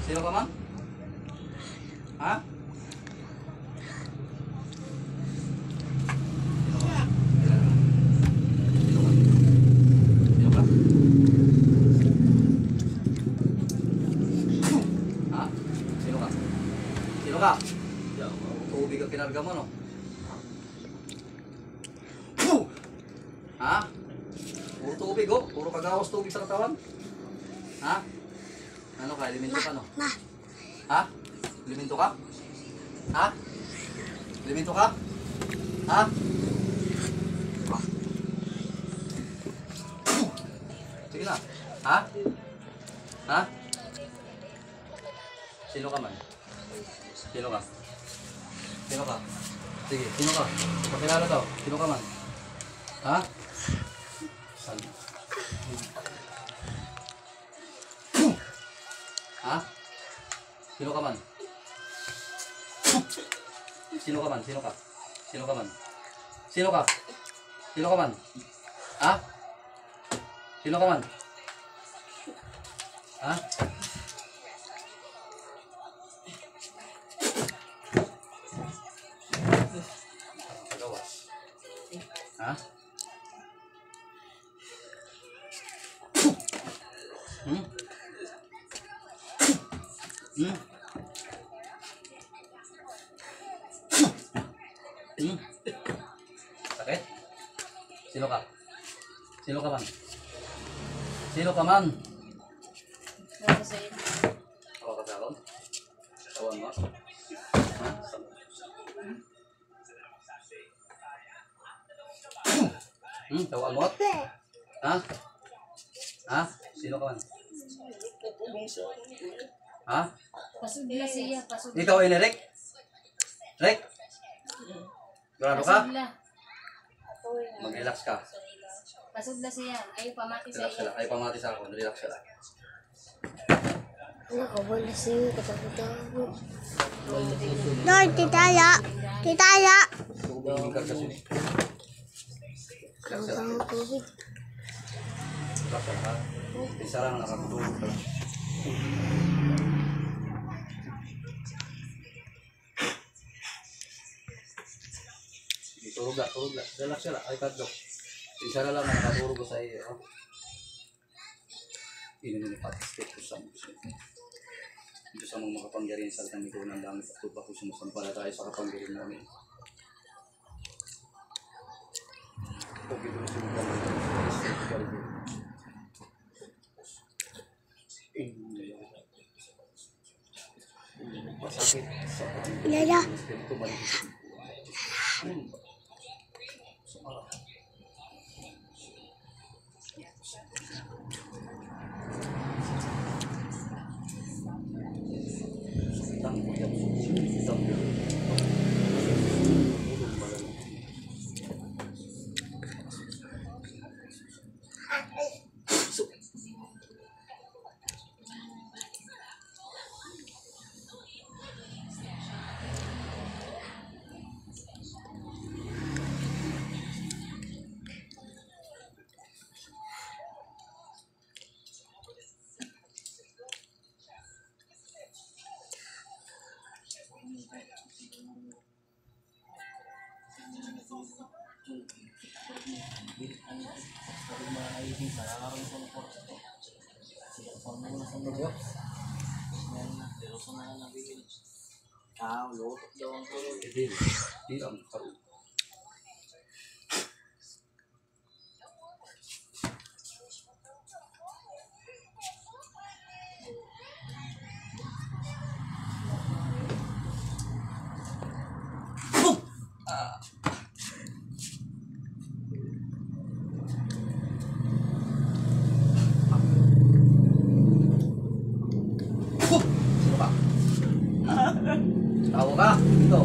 Sino ka man? Ha? Sino ka? Sino ka? Sino ka? Ha? Sino ka? Sino ka? Tubig ang kinarga mo, no? Ha? Puro tubig, oh. Puro kagawas tubig sa katawan. Ha? Ano ka? Elemento ka, no? Ha? Elemento ka? Ha? Elemento ka? Ha? Sige na. Ha? Ha? Sino ka man? Sino ka? Sino ka? Sige, sino ka? Pakilala daw. Sino ka man? Ha? Saan? Ha? Sino ka man? Sino ka man? Sino ka? Sino ka man? Sino ka? Sino ka man? Ha? Sino ka man? Ha? Ha? Hmm? Hmm? Hmm? Sakit? Sino ka? Sino ka man? Sino ka man? Ako sa'yo. Ako ka sa akin? Tawan mo? Ha? Tawan mo? Ha? Ha? Sino ka man? Ha? Pasudla siya, pasudla. Ikaw ay Rek? Rek? Grado ka? Pasudla. Mag-relax ka. Pasudla siya. Ayaw pamati sa Relax ka iya. lang. Ay pamati sa akin. Relax ka lang. Nakawala siya, katakot-takot. Lord, titaya! Titaya! Tubig ka kasi. Relax ka lang. Ang tubig. Relax ka lang ha. Isa lang nakatulog ka lang. Sige, tulog lang, tulog lang. Relax ka lang. Ay, kadlok. Isa na lang nakatulog ko sa iyo. Oh. Ini patistik ko sa mga. Ito sa mga makapangyarihan sa kami ko ng langit at lupa ko sumasampalataya sa kapangyarihan namin. Okay, ito na sinubukan. Pasakit sa Yaya! espiritu balik. Tahu ka? Dito.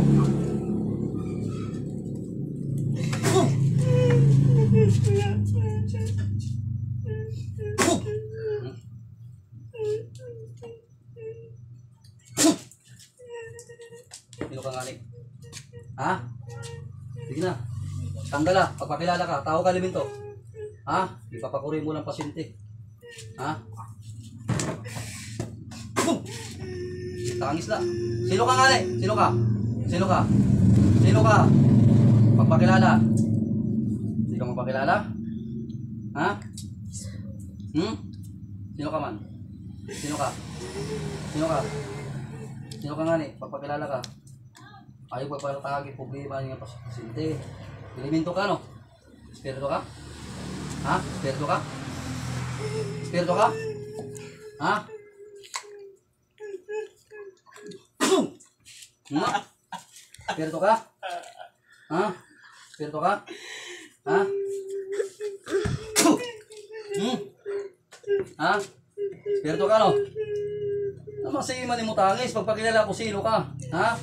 Sino ka nga, Nick? Ha? Sige na. Tanggal na. Pagpakilala ka. Tao ka, Liminto. Ha? Ipapakuri mo ng pasyente. Ha? tangis na. Sino ka nga eh? Sino ka? Sino ka? Sino ka? Pagpakilala. Hindi ka magpakilala? Ha? Sino ka man? Sino ka? Sino ka? Sino ka nga eh? Pagpakilala ka. Ayaw pa para tagi, problema niya pasyente. Elemento ka, no? Espiritu ka? Ha? Espiritu ka? Espiritu ka? Ha? Espiritu ka? Ha? Espiritu ka? Ha? Ha? Espiritu ka, no? Naman sige man mo tangis, pagpakilala ko sino ka. Ha?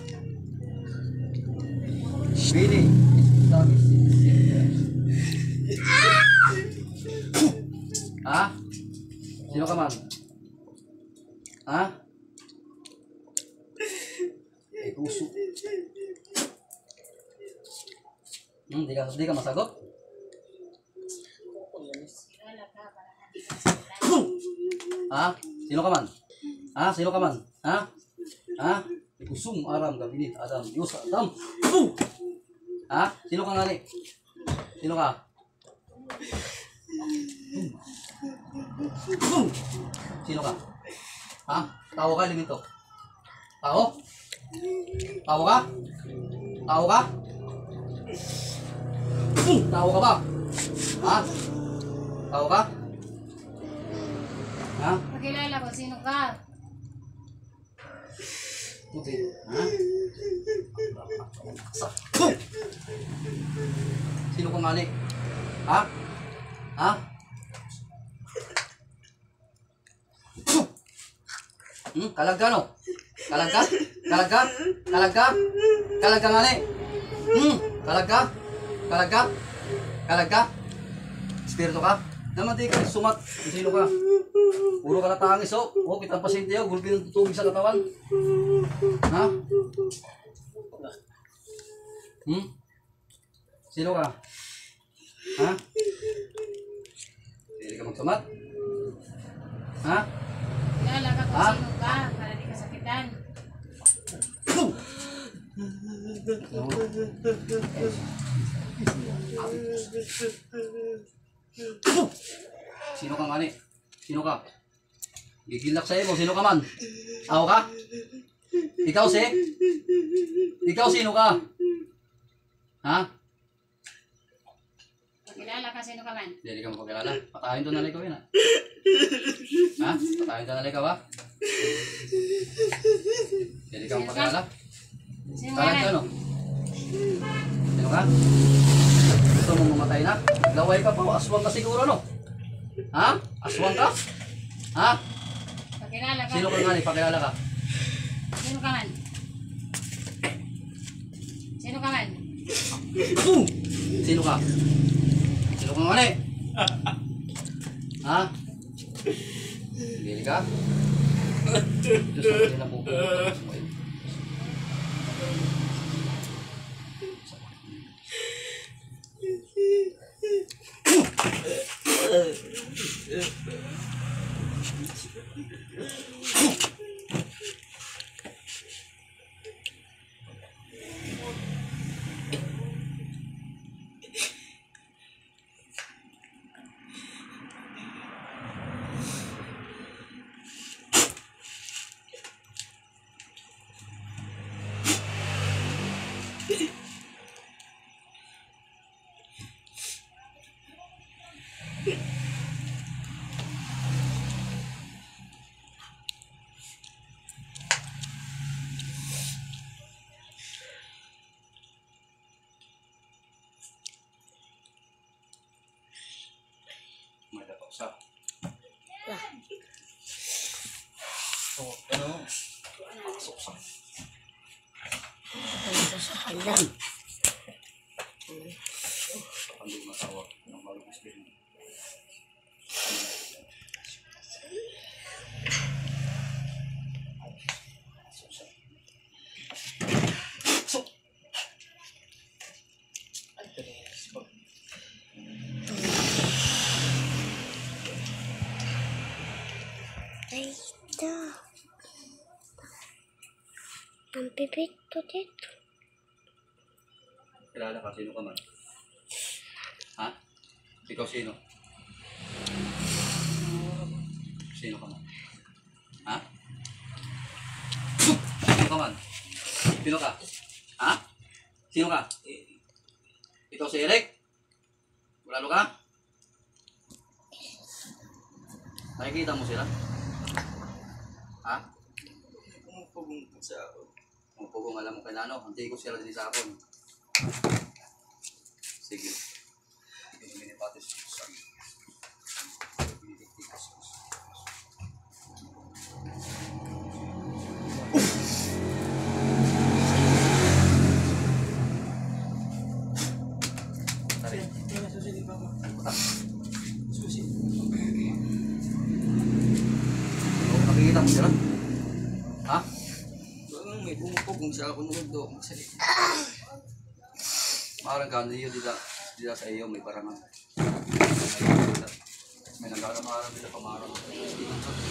Billy. Tangis. Ha? Sino ka man? Ha? Ay, puso. Di ka masagot? Ha? Sino ka man? Ha? Sino ka man? Ha? Ha? Ikusum aram gabinit Adam Diyos Adam. Ha? Sino ka nga ni? Sino ka? Sino ka? Ha? Tao ka, elemento? Tao? Tao ka? Tao ka? Tao ka ba? Ha? Tao ka? Ha? Pakilala ko, sino ka? Okay. Ha? Sino ka nga ni? Ha? Ha? Kalag ka, no? Kalag ka? Kalag ka? Kalag ka? Kalag ka nga ni? Kalag ka? Kalag ka? Kalag ka? Espiritu ka? Naman di ka sumat. Sino ka? Puro ka na tangis, oh. Oh, kitang pasyente yun. Gulpi ng tubig sa katawan. Ha? Sino ka? Ha? Hindi ka magsumat? Ha? Pakilala ka kung Ha? sino ka, para di ka sakitan. Sino ka nga ni? Sino ka? Gigilak sa'yo mo. Sino ka man? Ako ka? Ikaw si? Ikaw sino ka? Ha? Pakilala ka, sino ka man? Hindi ka mapakilala. Patayin to nanay ko yun, ha? Ha? Patayin to nanay ka ba? Hindi ka mapakilala. Sino ka Kalag ka, man? no? Sino ka? Gusto mong mamatay na? Laway ka pa. Aswang ka siguro, no? Ha? Aswang ka? Ha? Pakilala ka. Sino ka nga ni? Pakilala ka. Sino ka man? Sino ka man? Sino ka? Sino ka nga ni? Ha? Hindi ka? Diyos ko rin ang buko. May dapat sa. Oh, ano? Pasok sa. Ito sa halang. Hindi masawa ng bagong espiritu. So. Ay, teres po. Ito. Ang pipit to dito. Kilala ka, sino ka man? Ha? Ikaw sino? Sino ka man? Ha? Sino ka man? Sino ka? Ha? Sino ka? Ikaw si Eric? Wala ka? Nakikita mo sila? Ha? Pumupugong po sa ako. Pumupugong, alam mo kailan, hantay ko sila din sa hapon. Sige. Minipatis. Tari. Susi pa ako. Putak. Susi. Nakikita mo sila? Ha? Bang may pumupugong sa ako nung do. Magsalita. Marang gano'n yun, dila sa iyo, may parangan. May nagkakamarang dila pamarang.